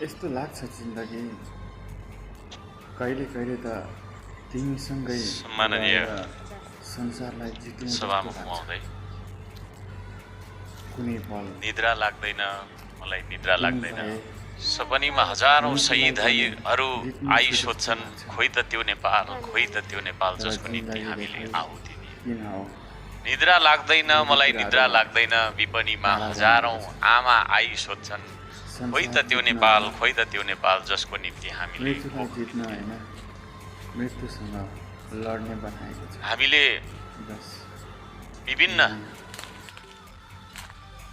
यस्तो लाग्छ जिन्दगी कहिले कहिले त तिमीसँगै सम्माननीय संसारलाई जित्नु सभामुख महोदय, कुनै पल निद्रा लाग्दैन, मलाई निद्रा लाग्दैन। सपनीमा हजारौं शहीदहरू आई सोध्छन्, खोइ त त्यो नेपाल, खोइ त त्यो नेपाल जसको निम्ति हामीले आहुति दिए। किन हो निद्रा लाग्दैन, मलाई निद्रा लाग्दैन। विपनीमा हजारौं आमा आई सोध्छन्, खोइ त त्यो नेपाल, खोइ त त्यो नेपाल जसको निम्ति हामीले मृत्युलाई जित्न होइन मृत्युसँग लड्ने बनाएको छ। हामीले बस विभिन्न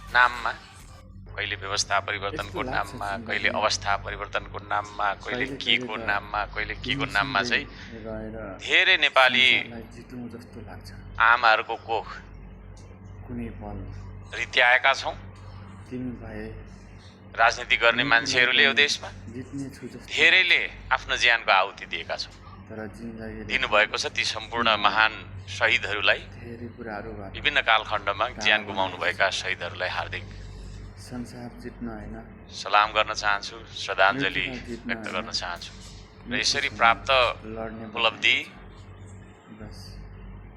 नाममा, कहिले व्यवस्था परिवर्तनको नाममा, कहिले अवस्था परिवर्तनको नाममा, कहिले केको नाममा, कहिले केको नाममा चाहिँ धेरै नेपाली जित्नु जस्तो लाग्छ। आमाहरूको कोख कुनै पल रित्याएका छौँ। तिमी भए राजनीति गर्ने मान्छेहरूले यो देशमा जित्ने छु जस्तो, धेरैले आफ्नो ज्यानको आहुति दिएका छौँ। तर जिन्दगीले दिनुभएको छ ती सम्पूर्ण महान शहीदहरूलाई, धेरै कुराहरूबाट विभिन्न कालखण्डमा ज्यान गुमाउनुभएका शहीदहरूलाई हार्दिक संसार जित्न होइन सलाम गर्न चाहन्छु, श्रद्धाञ्जली व्यक्त गर्न चाहन्छु। र यसरी प्राप्त लड्ने उपलब्धि बस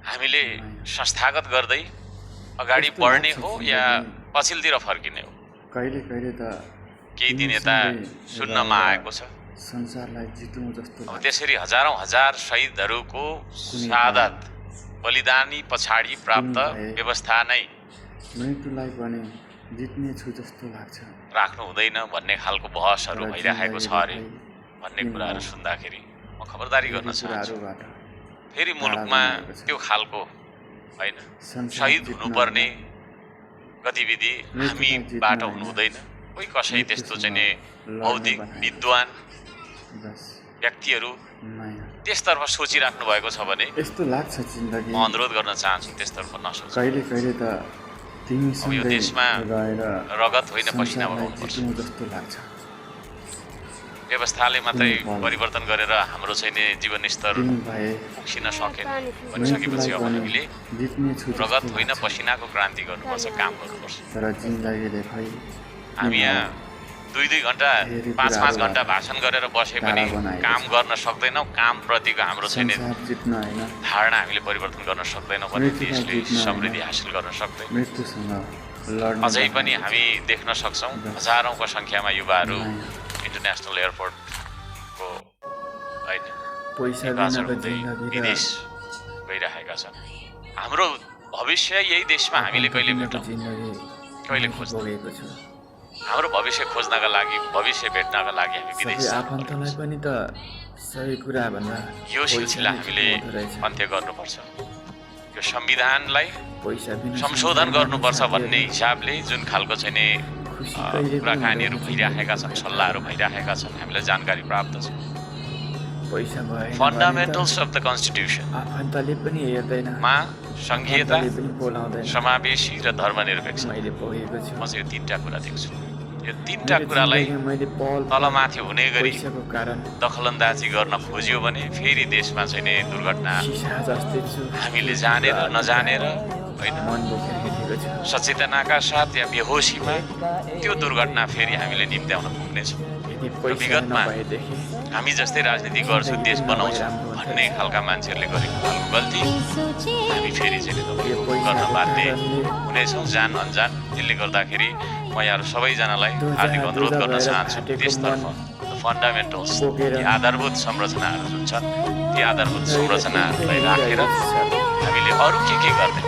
हामीले संस्थागत गर्दै अगाडि बढ्ने हो या पछिल्तिर फर्किने हो? कहिले कहिले त केही दिन यता सुन्नमा आएको छ, संसारलाई जित्नु जस्तो अब लाग्छ। त्यसरी हजारौं हजार शहीदहरूको शहादत बलिदानी पछाडि प्राप्त व्यवस्था नै मृत्युलाई पनि जित्ने छु जस्तो लाग्छ। राख्नु हुँदैन भन्ने खालको बहसहरू भइरहेको छ अरे भन्ने कुराहरू सुन्दाखेरि म खबरदारी गर्न चाहन्छु। कुराहरूबाट फेरि मुलुकमा त्यो खालको होइन शहीद हुनुपर्ने गतिविधि हामीबाट हुनु हुँदैन। कोही कसै त्यस्तो चाहिँ नि बौद्धिक विद्वान बस व्यक्तिहरू माया त्यसतर्फ सोचिराख्नु भएको छ भने यस्तो लाग्छ जिन्दगी म अनुरोध गर्न चाहन्छु त्यसतर्फ नसोच। कहिले कहिले त तिमीसँगै अब यो देशमा रहेर रगत होइन पसिना संसारलाई बगाउनुपर्छ। जित्नु जस्तो लाग्छ। व्यवस्थाले मात्रै परिवर्तन गरेर हाम्रो चाहिँ नि जीवनस्तर तिमी भए उक्सिन सकेन भनिसकेपछि अब हामीले जित्ने छु जस्तो रगत होइन लाग्छ। पसिनाको क्रान्ति गर्नुपर्छ, काम गर्नुपर्छ। तर जिन्दगीले खै हामी यहाँ 2-2 घण्टा 5-5 घण्टा भाषण गरेर बसे पनि काम गर्न सक्दैनौँ। कामप्रतिको हाम्रो चाहिँ नि संसार जित्न होइन धारणा हामीले परिवर्तन गर्न सक्दैनौँ भने देशले समृद्धि हासिल गर्न सक्दैन। मृत्युसँग लड्ने अझै पनि हामी देख्न सक्छौँ हजारौंको सङ्ख्यामा युवाहरू इन्टरनेसनल एयरपोर्टको होइन पैसा निर्वाचन बिनाको हुँदै जिन्दगी र विदेश गइरहेका छन्। हाम्रो भविष्य यही देशमा हामीले कहिले भेटौँ, जिन्दगी कहिले खोज्छौँ? भोगेको छु। हाम्रो भविष्य खोज्नका लागि, भविष्य भेट्नका लागि हामी विदेश सबै जानुपर्छ। आफन्तलाई पनि त सही कुरा भन्दा यो सिलसिला हामीले अन्त्य गर्नुपर्छ। यो संविधानलाई पैसा बिना संशोधन गर्नुपर्छ भन्ने हिसाबले जुन खालको चाहिँ नि खुसी कहिले पनि कुराकानीहरू भइरहेका छन्, सल्लाहहरू भइरहेका छन्, हामीलाई जानकारी प्राप्त छ। पैसा भएन फन्डामेन्टल्स अफ द कन्स्टिट्युसन आफन्तले पनि हेर्दैन, मा संघीयता, आफन्तले पनि बोलाउँदैन। समावेशी र धर्मनिरपेक्ष, मैले भोगेको छु। म चाहिँ यो 3टा कुरा देख्छु। यो 3टा कुरालाई जिन्दगीमा मैले पल तलमाथि हुने गरी पैसाको कारण दखलन्दाजी गर्न खोज्यो भने फेरि देशमा चाहिँ नि दुर्घटना सिसा जस्तै छु। हामीले जानेर नजानेर होइन मन बोकेर हिँडेको छु। सचेतनाका साथ या बेहोसीमा त्यो दुर्घटना फेरि हामीले निम्त्याउन पुग्नेछौँ। यदि पैसा विगतमा नभएदेखि हामी जस्तै राजनीति गर्छु देश बनाउँछु भन्ने खालका मान्छेहरूले गरेको खालको गल्ती हामी फेरि चाहिँ गर्न बाध्य हुनेछौँ, जान अनजान। त्यसले गर्दाखेरि म यहाँहरू सबैजनालाई हार्दिक अनुरोध गर्न चाहन्छु त्यसतर्फ फन्डामेन्टल्स, ती आधारभूत संरचनाहरू जुन छन् ती आधारभूत संरचनाहरूलाई राखेर हामीले अरू के गर्दै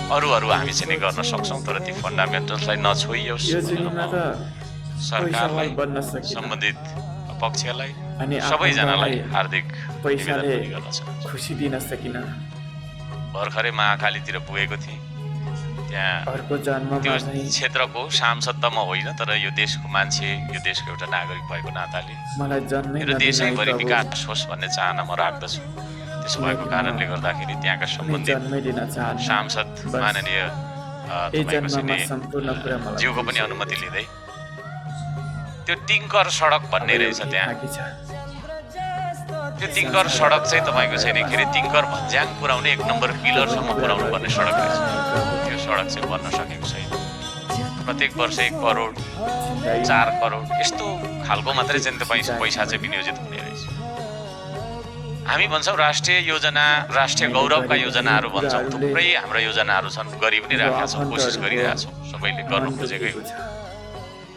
अरू हामी चाहिँ नि गर्न सक्छौँ। तर ती फन्डामेन्टल्सलाई नछोइयोस् यो भनेर जिन्दगीमा म त सरकारलाई, पैसा बन्न सकिन। सम्बन्धित पक्षलाई, अनि सबैजनालाई आफन्तलाई हार्दिक पैसाले निवेदन पनि गर्न चाहन्छु। खुसी दिन सकिन। भर्खरै महाकालीतिर पुगेको थिएँ। त्यहाँ अर्को जन्ममा त्यो चाहिँ क्षेत्रको सांसद त म होइन, तर यो देशको मान्छे, यो देशको एउटा नागरिक भएको नाताले मलाई जन्मै मेरो देशैभरि नदिँदा विकास होस् भन्ने चाहना म राख्दछु। त्यसो भएको कारणले गर्दाखेरि त्यहाँका सम्बन्धित जन्मै दिन चाहन्छु। सांसद माननीय यही तपाईँको जन्ममा चाहिँ सम्पूर्ण कुरा नि मलाई ज्यूको पनि अनुमति लिँदै त्यो टिङ्कर सडक भन्ने रहेछ त्यहाँ। थाकी छ। त्यो टिङ्कर सडक चाहिँ तपाईँको चाहिँ नि के अरे टिङ्कर भन्ज्याङ पुर्याउने 1 नम्बर पिलरसम्म पुर्याउनु पर्ने सडक रहेछ। त्यो सडक चाहिँ बन्न सकेको छैन। प्रत्येक वर्ष 1 करोड 4 करोड यस्तो खालको मात्रै चाहिँ पैसा चाहिँ विनियोजित हुने रहेछ। हामी भन्छौँ राष्ट्रिय योजना, राष्ट्रिय गौरवका योजनाहरू भन्छौँ, थुप्रै हाम्रो योजनाहरू छन्, गरि पनि राखेका छौँ, कोसिस गरिरहेका छौँ, सबैले गर्न खोजेकै हुन्छ।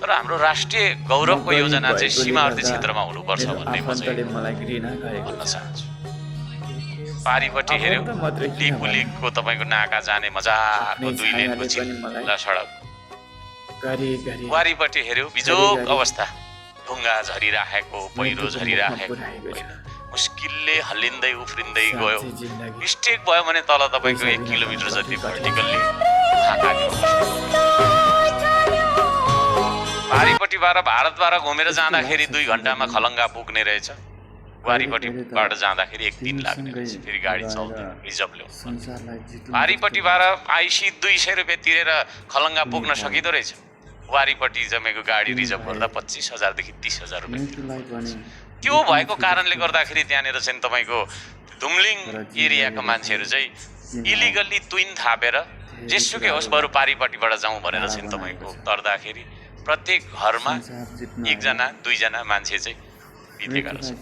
तर हाम्रो राष्ट्रिय गौरवको योजना चाहिँ सीमावर्ती क्षेत्रमा हुनुपर्छ भन्ने म चाहिँ भन्न चाहन्छु। पारिपट्टि हेऱ्यौ लिपुलेकको तपाईँको नाका जाने मजाको 2 लेनको चिल्ला सडक, वारिपट्टि हेऱ्यौ बिजोग अवस्था, ढुङ्गा झरिराखेको, पहिरो झरिराखेको, मुस्किलले हल्लिँदै उफ्रिँदै गयो। मिस्टेक भयो भने तल तपाईँको 1 किलोमिटर जति भर्टिकल्ली वारिपट्टिबाट भारतबाट घुमेर जाँदाखेरि 2 घण्टामा खलङ्गा पुग्ने रहेछ, वारिपट्टिबाट जाँदाखेरि 1 दिन लाग्ने रहेछ, फेरि गाडी चल्दैन, रिजर्भ ल्याउनु। वारिपट्टिबाट आइसी 200 रुपियाँ तिरेर खलङ्गा पुग्न सकिँदो रहेछ, वारिपट्टि जमेको गाडी रिजर्भ गर्दा 25,000 देखि 30,000 रुपियाँ। त्यो भएको कारणले गर्दाखेरि त्यहाँनिर चाहिँ तपाईँको धुम्लिङ एरियाका मान्छेहरू चाहिँ इलिगल्ली तुइन थापेर जेसुकै होस् बरु पारिपट्टिबाट जाउँ भनेर चाहिँ तपाईँको तर्दाखेरि प्रत्येक घरमा 1 जना 2 जना मान्छे चाहिँ बितेका रहेछन्।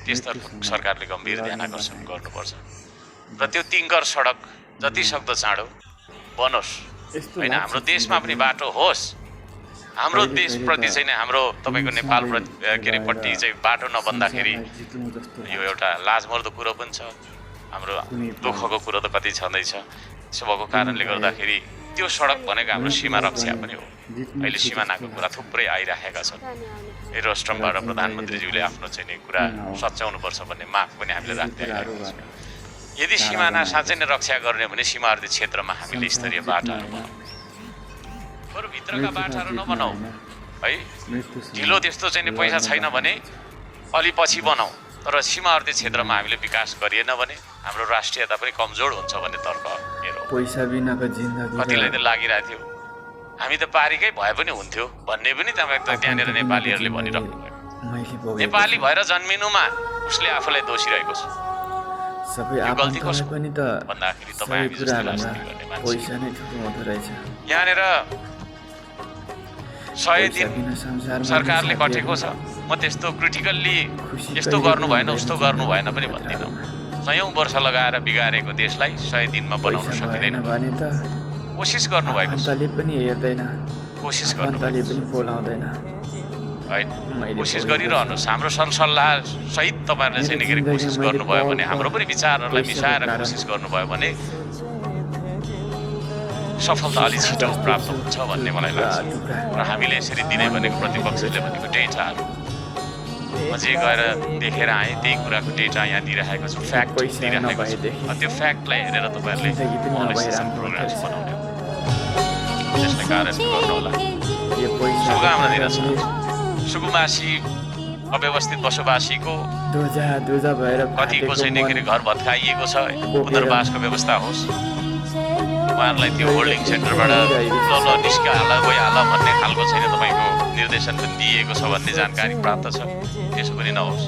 त्यसतर्फ सरकारले गम्भीर ध्यान आकर्षण गर्नुपर्छ र त्यो तिङ्कर सडक जति सक्दो चाँडो बनोस् होइन। हाम्रो देशमा पनि बाटो होस्, हाम्रो देशप्रति चाहिँ हाम्रो तपाईँको नेपाल के अरे पट्टि चाहिँ बाटो नबन्दाखेरि यो एउटा लाजमर्दो कुरो पनि छ, हाम्रो दुःखको कुरो त कति छँदैछ। त्यसो भएको कारणले गर्दाखेरि त्यो सडक भनेको हाम्रो सीमा रक्षा पनि हो। अहिले सिमानाको कुरा थुप्रै आइराखेका छन्, एरोस्ट्रमबाट प्रधानमन्त्रीज्यूले आफ्नो चाहिँ कुरा सच्याउनुपर्छ भन्ने माग पनि हामीले राख्दै आएका छौँ। यदि सिमाना साँच्चै नै रक्षा गर्ने भने सीमावर्ती क्षेत्रमा हामीले स्तरीय बाटाहरू बनाउँ, बरु भित्रका बाटाहरू नबनाऊ है। ढिलो त्यस्तो चाहिँ पैसा छैन भने अलि पछि बनाऊ, तर सीमावर्ती क्षेत्रमा हामीले विकास गरिएन भने हाम्रो राष्ट्रियता पनि कमजोर हुन्छ भन्ने तर्क मेरो। पैसा बिनाको जिन्दगी कतिलाई त लागिरहेको थियो हामी त पारिकै भए पनि हुन्थ्यो भन्ने पनि तपाईँ त्यहाँनिर नेपालीहरूले भनिराख्नु भयो। नेपाली भएर जन्मिनुमा उसले आफूलाई दोषिरहेको छ। सबै गल्ती कसो पनि त भन्दाखेरि तपाईँ हामी जस्तो राजनीति गर्ने मान्छे पैसा नै ठुलो हुँदो रहेछ। यहाँनिर 100 दिन सरकारले कटेको छ। म त्यस्तो क्रिटिकल्ली यस्तो गर्नु भएन उस्तो गर्नु भएन पनि भन्दिनँ। 100 वर्ष लगाएर बिगारेको देशलाई 100 दिनमा बनाउन सकिँदैन। कोसिस गर्नुभएको छ, पनि हेर्दैन, कोसिस गर्नुभएको पनि बोलाउँदैन होइन। कोसिस गरिरहनुहोस्, हाम्रो सरसल्लाह सहित तपाईँहरूले चाहिँ के अरे कोसिस गर्नुभयो भने, हाम्रो पनि विचारहरूलाई मिसाएर कोसिस गर्नुभयो भने सफलता अलि छिटो प्राप्त हुन्छ भन्ने मलाई लाग्छ। र हामीले यसरी दिने भनेको प्रतिपक्षले भनेको डेटाहरू, म जे गएर देखेर आएँ त्यही कुराको डेटा यहाँ दिइरहेको छु, फ्याक्ट दिइरहेको छु। त्यो फ्याक्टलाई हेरेर तपाईँहरूले पोलिसिज एन्ड प्रोग्राम्स बनाउने हो, त्यसलाई कार्यान्वयन गर्नु होला। शुभकामना दिन चाहन्छु। सुकुम्बासी अव्यवस्थित बसोबासीको कतिको चाहिँ के अरे घर भत्काइएको छ, पुनर्वासको व्यवस्था होस्, उहाँहरूलाई त्यो होल्डिङ सेन्टरबाट ल निस्किहाल गइहाल भन्ने खालको छैन, तपाईँको निर्देशन पनि दिएको छ भन्ने जानकारी प्राप्त छ। त्यसो पनि नहोस्।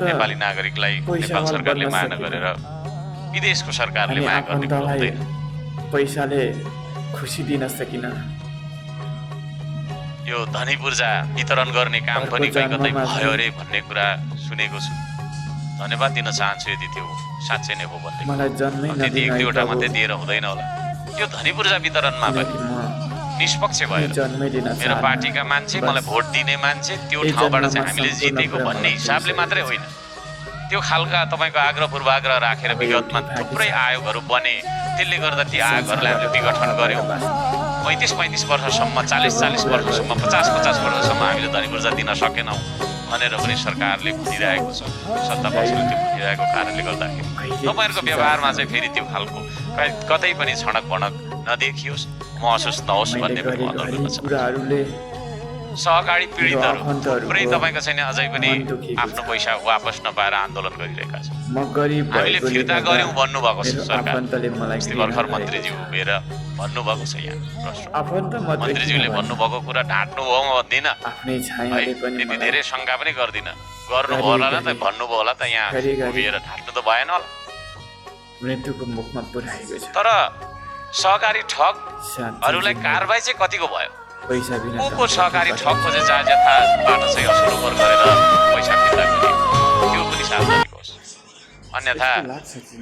नेपाली नागरिकलाई नेपाल सरकारले माया नगरेर विदेशको सरकारले माया गर्ने कुरो हुँदैन। पैसाले खुसी दिन सकिन। यो धनी पूर्जा वितरण गर्ने काम पनि कहीँ कतै भयो अरे भन्ने कुरा सुनेको छु। धन्यवाद दिन चाहन्छु यदि त्यो साँच्चै नै हो भन्ने। त्यति 1-2वटा मात्रै दिएर हुँदैन होला। यो धनी पूर्जा वितरणमा पनि निष्पक्ष भएर मेरो पार्टीका मान्छे, मलाई भोट दिने मान्छे, त्यो ठाउँबाट चाहिँ हामीले जितेको भन्ने हिसाबले मात्रै होइन। त्यो खालका तपाईँको आग्रह पूर्वाग्रह राखेर विगतमा थुप्रै आयोगहरू बने, त्यसले गर्दा ती आयोगहरूलाई हामीले विघटन गऱ्यौँ। 35-35 वर्षसम्म, 40-40 वर्षसम्म, 50-50 वर्षसम्म हामीले धनी पूर्जा दिन सकेनौँ भनेर पनि सरकारले भनिरहेको छ। सत्ता पक्षले त्यो भनिरहेको कारणले गर्दाखेरि तपाईँहरूको व्यवहारमा चाहिँ फेरि त्यो खालको कतै पनि छनक भणक नदेखियोस्, महसुस नहोस् भन्ने पनि म गर्न चाहन्छु। सहकारी पीडितहरू थुप्रै तपाईँको छैन अझै पनि आफ्नो पैसा वापस नपाएर आन्दोलन गरिरहेका छन्। हामीले फिर्ता गऱ्यौँ भन्नुभएको छ सरकार। अस्ति भर्खर मन्त्रीज्यू उभिएर भन्नुभएको छ यहाँ मन्त्रीज्यूले भन्नुभएको कुरा ढाँट्नु भयो म भन्दिनँ है, त्यति धेरै शङ्का पनि गर्दिनँ। गर्नुभयो होला न त, भन्नुभयो होला त, यहाँ उभिएर ढाँट्नु त भएन होला। मृत्युको मुखमा पुर्याएको छ। तर सहकारी ठगहरूलाई कारबाही चाहिँ कतिको भयो? पैसा बिना को सहकारी ठगको चाहिँ जायज यथाबाट चाहिँ असल उपर गरेर पैसा फिर्ता गर्ने त्यो पनि सार्वजनिक होस्। अन्यथा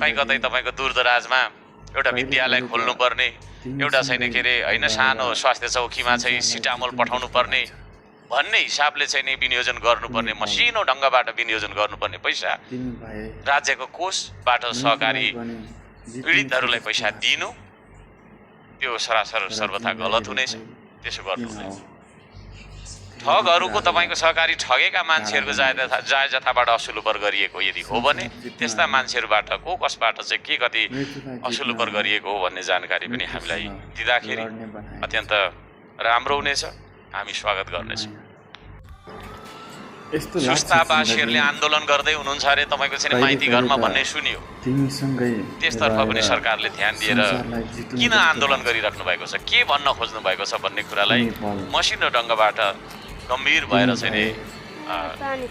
कहीँ कतै तपाईँको दूरदराजमा एउटा विद्यालय खोल्नुपर्ने, एउटा छैन के अरे होइन सानो स्वास्थ्य चौकीमा चाहिँ सिटामोल पठाउनु पर्ने भन्ने हिसाबले चाहिँ नि विनियोजन गर्नुपर्ने, मसिनो ढङ्गबाट विनियोजन गर्नुपर्ने पैसा राज्यको कोषबाट सहकारी पीडितहरूलाई पैसा दिनु त्यो सरासर सर्वथा गलत हुनेछ। त्यसो गर्नु हुँदैन। ठगहरूको तपाईँको सहकारी ठगेका मान्छेहरूको जायज जथाबाट असुल उपर गरिएको यदि हो भने त्यस्ता मान्छेहरूबाट को कसबाट चाहिँ के कति असुल उपर गरिएको हो भन्ने जानकारी पनि हामीलाई दिँदाखेरि अत्यन्त राम्रो हुनेछ। हामी स्वागत गर्नेछौँ। सुस्तावासीहरूले आन्दोलन गर्दै हुनुहुन्छ अरे तपाईँको चाहिँ माइती घरमा भन्ने सुनियो। त्यसतर्फ पनि सरकारले ध्यान दिएर किन आन्दोलन गरिराख्नु भएको छ, के भन्न खोज्नु भएको छ भन्ने कुरालाई मसिनो ढङ्गबाट गम्भीर भएर चाहिँ नि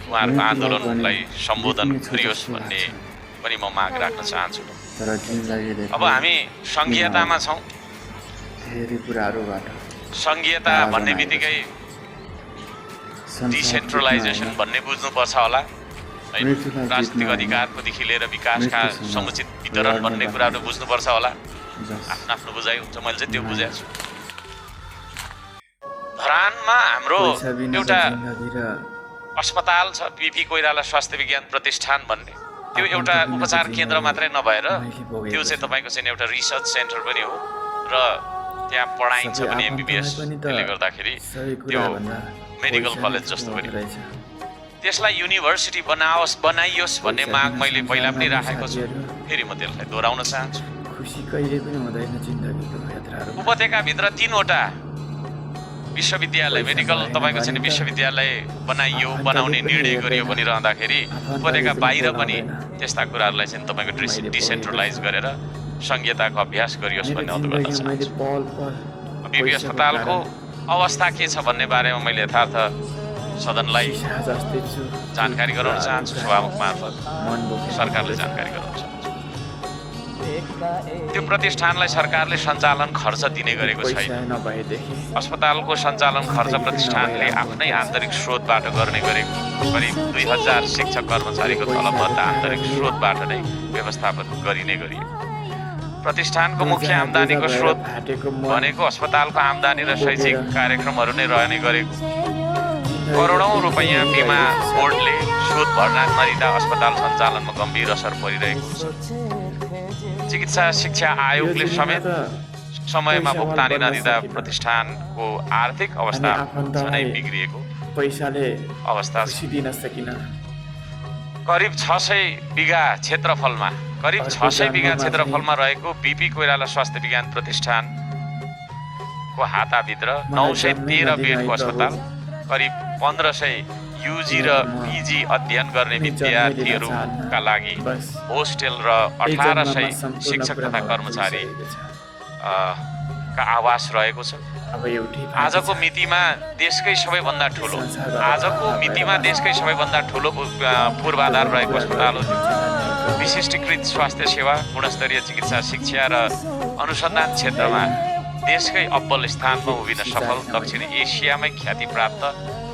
उहाँहरूको आन्दोलनलाई सम्बोधन गरियोस् भन्ने पनि म माग राख्न चाहन्छु। अब हामी सङ्घीयतामा छौँ। सङ्घीयता भन्ने बित्तिकै डिसेन्ट्रलाइजेसन भन्ने बुझ्नुपर्छ होला है। राजनीतिक अधिकारकोदेखि लिएर विकासका समुचित वितरण भन्ने कुराहरू बुझ्नुपर्छ होला। आफ्नो आफ्नो बुझाइ हुन्छ, मैले चाहिँ त्यो बुझाएको छु। धरानमा हाम्रो एउटा अस्पताल छ, बिपी कोइराला स्वास्थ्य विज्ञान प्रतिष्ठान भन्ने। त्यो एउटा उपचार केन्द्र मात्रै नभएर त्यो चाहिँ तपाईँको चाहिँ एउटा रिसर्च सेन्टर पनि हो र त्यहाँ पढाइन्छ पनि एमबिबिएस। त्यसले गर्दाखेरि त्यो मेडिकल कलेज जस्तो पनि। त्यसलाई युनिभर्सिटी बनाइयोस् भन्ने माग मैले पहिला पनि राखेको छु, फेरि म त्यसलाई दोहोऱ्याउन चाहन्छु। उपत्यकाभित्र 3वटा विश्वविद्यालय मेडिकल तपाईँको चाहिँ विश्वविद्यालय बनाउने निर्णय गरियो भनिरहँदाखेरि उपत्यका बाहिर पनि त्यस्ता कुराहरूलाई चाहिँ तपाईँको डिसेन्ट्रलाइज गरेर सङ्घीयताको अभ्यास गरियोस् भन्ने अनुरोध गर्न चाहन्छु। बिपी अस्पतालको अवस्था के छ भन्ने बारेमा मैले यथार्थ सदनलाई जानकारी गराउन चाहन्छु। सभामुख मार्फत सरकारले जानकारी गराउन चाहन्छु। त्यो प्रतिष्ठानलाई सरकारले सञ्चालन खर्च दिने गरेको छैन। अस्पतालको सञ्चालन खर्च प्रतिष्ठानले आफ्नै आन्तरिक स्रोतबाट गर्ने गरेको। करिब 2000 शिक्षक कर्मचारीको तलब भत्ता आन्तरिक स्रोतबाट नै व्यवस्थापन गरिने गरियो। प्रतिष्ठानको मुख्य आम्दानीको स्रोत भनेको अस्पतालको आम्दानी र शैक्षिक कार्यक्रमहरू नै रहने गरेको। करोडौँ रुपैयाँ बिमा बोर्डले सुद भर्ना नदिँदा अस्पताल सञ्चालनमा गम्भीर असर परिरहेको छ। चिकित्सा शिक्षा आयोगले समेत समयमा भुक्तानी नदिँदा प्रतिष्ठानको आर्थिक अवस्था झनै बिग्रिएको अवस्था छ। करिब 600 बिघा क्षेत्रफलमा रहेको बिपी कोइराला स्वास्थ्य विज्ञान प्रतिष्ठानको हाताभित्र 913 बेडको अस्पताल, करिब 1500 युजी र पिजी अध्ययन गर्ने विद्यार्थीहरूका लागि होस्टेल र 1800 शिक्षक तथा कर्मचारी का आवास रहेको छ। आजको मितिमा देशकै सबैभन्दा ठुलो पूर्वाधार रहेको अस्पताल हो। विशिष्टीकृत स्वास्थ्य सेवा, गुणस्तरीय चिकित्सा शिक्षा र अनुसन्धान क्षेत्रमा देशकै अव्वल स्थानमा उभिन सफल दक्षिण एसियामै ख्याति प्राप्त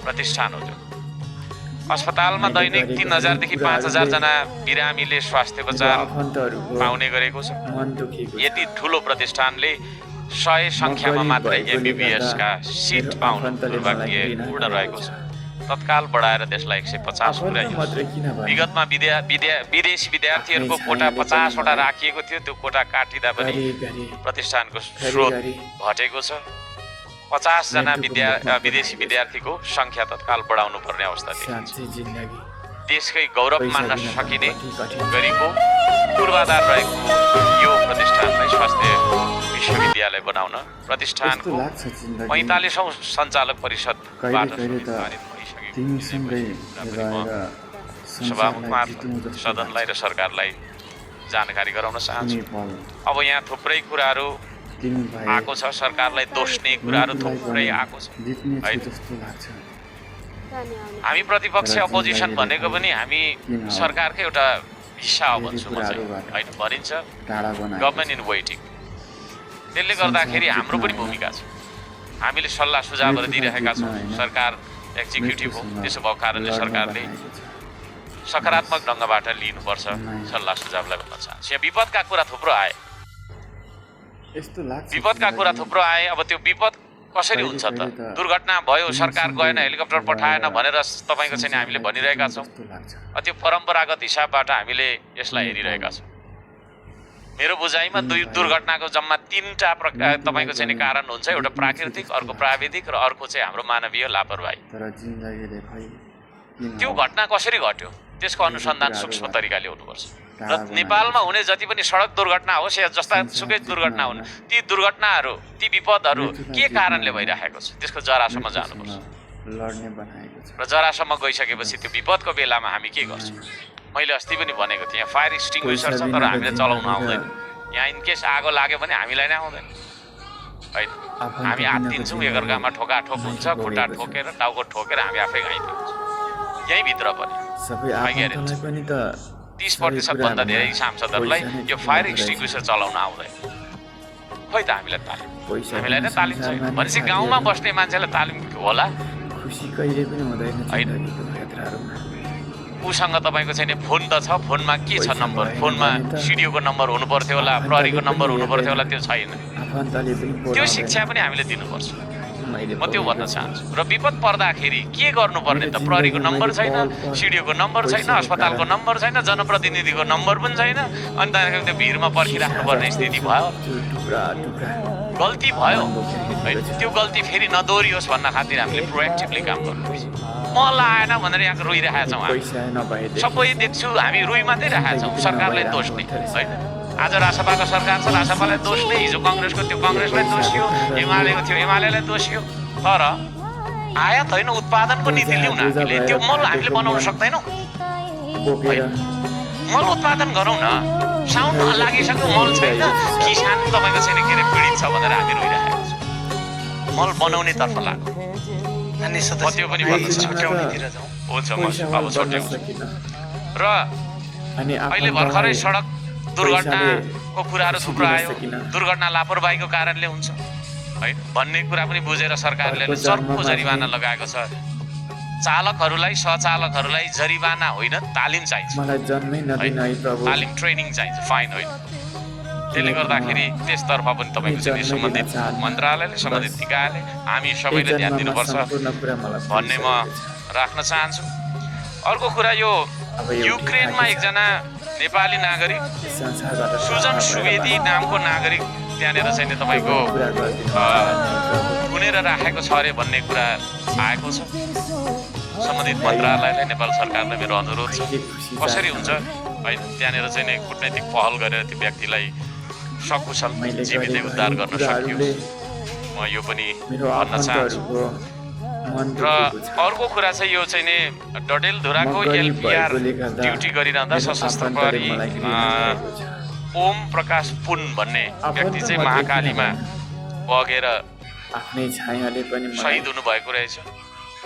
प्रतिष्ठान हो। अस्पतालमा दैनिक 3000 देखि 5000 जना बिरामीले स्वास्थ्य उपचार पाउने गरेको छ। यति ठुलो प्रतिष्ठानले 100 सङ्ख्यामा मात्रै एमबिबिएसका सिट पाउनु दुर्भाग्यपूर्ण रहेको छ। तत्काल बढाएर त्यसलाई 150 पुर्याइयोस्। विगतमा विदेशी विद्यार्थीहरूको कोटा 50 वटा राखिएको थियो, त्यो कोटा काटिँदा पनि प्रतिष्ठानको स्रोत घटेको छ। 50 जना विदेशी विद्यार्थीको सङ्ख्या तत्काल बढाउनु पर्ने अवस्था देखिन्छ। देशकै गौरव मान्न सकिने गरीको पूर्वाधार रहेको यो प्रतिष्ठानलाई स्वास्थ्य विश्वविद्यालय बनाउन प्रतिष्ठानको 45औं सञ्चालक परिषदबाट सभामुख मार्फत सदनलाई र सरकारलाई जानकारी गराउन चाहन्छु। अब यहाँ थुप्रै कुराहरू आएको छ, सरकारलाई दोष्ने कुराहरू थुप्रै आएको छ। हामी प्रतिपक्ष अपोजिसन भनेको पनि हामी सरकारकै एउटा हिस्सा हो भन्छु म चाहिँ, होइन? भनिन्छ गभर्नमेन्ट इन वेटिङ। त्यसले गर्दाखेरि हाम्रो पनि भूमिका छ। हामीले सल्लाह सुझावहरू दिइरहेका छौँ, सरकार एक्जिक्युटिभ हो, त्यसो भएको कारणले सरकारले सकारात्मक ढङ्गबाट लिनुपर्छ सल्लाह सुझावलाई भन्न चाहन्छु। यहाँ विपदका कुरा थुप्रो आए, विपदका कुरा थुप्रो आए। अब त्यो विपद कसरी हुन्छ त? दुर्घटना भयो, सरकार गएन, हेलिकप्टर पठाएन भनेर तपाईँको चाहिँ हामीले भनिरहेका छौँ। त्यो परम्परागत हिसाबबाट हामीले यसलाई हेरिरहेका छौँ। मेरो बुझाइमा दुर्घटनाको जम्मा 3टा तपाईँको चाहिँ कारण हुन्छ, एउटा प्राकृतिक, अर्को प्राविधिक र अर्को चाहिँ हाम्रो मानवीय लापरवाही। त्यो घटना कसरी घट्यो त्यसको अनुसन्धान सूक्ष्म तरिकाले हुनुपर्छ। र नेपालमा हुने जति पनि सडक दुर्घटना होस् या जस्ता सुकै दुर्घटना हुन्, ती दुर्घटनाहरू, ती विपदहरू के कारणले भइरहेको छ त्यसको जरासम्म जानुपर्छ। र जरासम्म गइसकेपछि त्यो विपदको बेलामा हामी के गर्छौँ? मैले अस्ति पनि भनेको थिएँ, यहाँ फायर एक्सटिङ्ग्विसर छ तर हामीले चलाउन आउँदैन। यहाँ इनकेस आगो लाग्यो भने हामीलाई नै आउँदैन होइन। हामी आत्तिन्छौँ, एकअर्कामा ठोकाठोक हुन्छ, खुट्टा ठोकेर टाउको ठोकेर हामी आफै घाइते यहीँभित्र पनि 30% भन्दा धेरै सांसदहरूलाई यो फायर एक्सटिङ्ग्विसर चलाउन आउँदैन। खोइ त हामीलाई तालिम, हामीलाई नै तालिम छैन भनेपछि गाउँमा बस्ने मान्छेलाई तालिम होला होइन? उसँग तपाईँको चाहिँ फोन त छ, फोनमा के छ नम्बर, फोनमा सिडिओको नम्बर हुनु पर्थ्यो होला, प्रहरीको नम्बर हुनु पर्थ्यो होला, त्यो छैन। त्यो शिक्षा पनि हामीले दिनुपर्छ, म त्यो भन्न चाहन्छु। र विपद पर्दाखेरि के गर्नुपर्ने त? प्रहरीको नम्बर छैन, सिडिओको नम्बर छैन, अस्पतालको नम्बर छैन, जनप्रतिनिधिको नम्बर पनि छैन, अनि त्यहाँदेखि त्यो भिडमा पर्खिराख्नुपर्ने स्थिति भयो, गल्ती भयो होइन? त्यो गल्ती फेरि नदोहोरियोस् भन्न खातिर हामीले प्रोएक्टिभली काम गर्नुपर्छ। मलाई आएन भनेर यहाँ रोइरहेका छौँ, हामी सबै देख्छु, हामी रोइ मात्रै राखेका छौँ, सरकारलाई दोष दिने होइन। आज रासपाको सरकार छ, रासपालाई दोष दिए, हिजो कङ्ग्रेसको थियो, कङ्ग्रेसलाई दोषियो, एमालेको थियो, एमालेलाई दोषियो। तर आयात होइन, उत्पादनको नीति लिउँ न हामीले। त्यो मल हामीले बनाउन सक्दैनौँ होइन? मल उत्पादन गरौँ न। साउन लागिसक्यो, मल छैन, किसान तपाईँको छैन के अरे पीडित छ भनेर हामी रोइरहेको छौँ। मल बनाउनेतर्फ लाग्यो, त्यो पनि भन्न सक्छु। हुन्छ, म अब छोड्याउँछु। र अहिले भर्खरै सडक दुर्घटनाको कुराहरू थुप्रो आयो। दुर्घटना लापरवाहीको कारणले हुन्छ होइन भन्ने कुरा पनि बुझेर सरकारले चर्को जरिवाना लगाएको छ। चालकहरूलाई, सहचालकहरूलाई जरिवाना होइन, तालिम चाहिन्छ, तालिम ट्रेनिङ चाहिन्छ, फाइन होइन। त्यसले गर्दाखेरि त्यसतर्फ पनि तपाईँको चाहिँ सम्बन्धित मन्त्रालयले, सम्बन्धित निकायले, हामी सबैले ध्यान दिनुपर्छ भन्ने म राख्न चाहन्छु। अर्को कुरा, यो युक्रेनमा एकजना नेपाली नागरिक सुजन सुवेदी नामको नागरिक त्यहाँनिर चाहिँ तपाईँको कुनेर राखेको छ अरे भन्ने कुरा आएको छ। सम्बन्धित मन्त्रालयले, नेपाल सरकारले मेरो अनुरोध छ, कसरी हुन्छ होइन, त्यहाँनिर चाहिँ कुटनैतिक पहल गरेर त्यो व्यक्तिलाई सकुशल जीवितै उद्धार गर्न सकियोस्, म यो पनि भन्न चाहन्छु। र अर्को कुरा चाहिँ यो चाहिँ नि डडेलधुराको एलपिआर ड्युटी गरिरहँदा सशस्त्र प्रहरी ओम प्रकाश पुन भन्ने व्यक्ति चाहिँ महाकालीमा बगेर शहीद हुनुभएको रहेछ।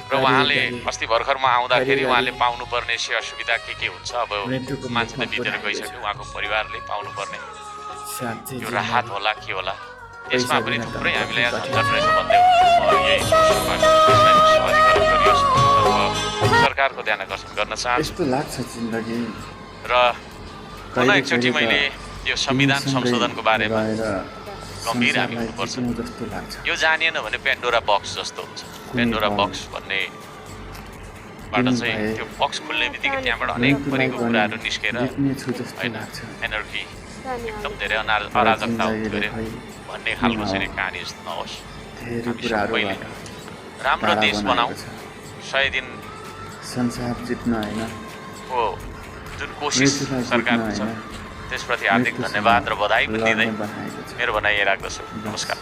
र उहाँले अस्ति भर्खरमा आउँदाखेरि उहाँले पाउनुपर्ने सेवा सुविधा के हुन्छ, अब मान्छे त बितेर गइसक्यो, उहाँको परिवारले पाउनुपर्ने यो राहत होला के होला, यसमा पनि थुप्रै हामीलाई यहाँ झन्झट रहेछ भन्दै यही सहजीकरण गरियोस्, सरकारको ध्यान आकर्षण गर्न चाहन्छु। र पुनः एकचोटि मैले यो संविधान संशोधनको बारेमा गम्भीर हामी हुनुपर्छ। यो जानिएन भने पेन्डोरा बक्स जस्तो हुन्छ। पेन्डोरा बक्स भन्ने बाट चाहिँ त्यो बक्स खुल्ने बित्तिकै त्यहाँबाट अनेक थरीको कुराहरू निस्केर होइन, एनर्की एकदम धेरै अराजकता हुन्थ्यो अरे भन्ने खालको चाहिँ कहानी जस्तो नहोस्। हामी सबैले राम्रो देश बनाऊ, 100 दिन को जुन कोसिस सरकारको छ त्यसप्रति हार्दिक धन्यवाद र बधाई पनि दिँदै मेरो भनाइ राख्दछु। नमस्कार।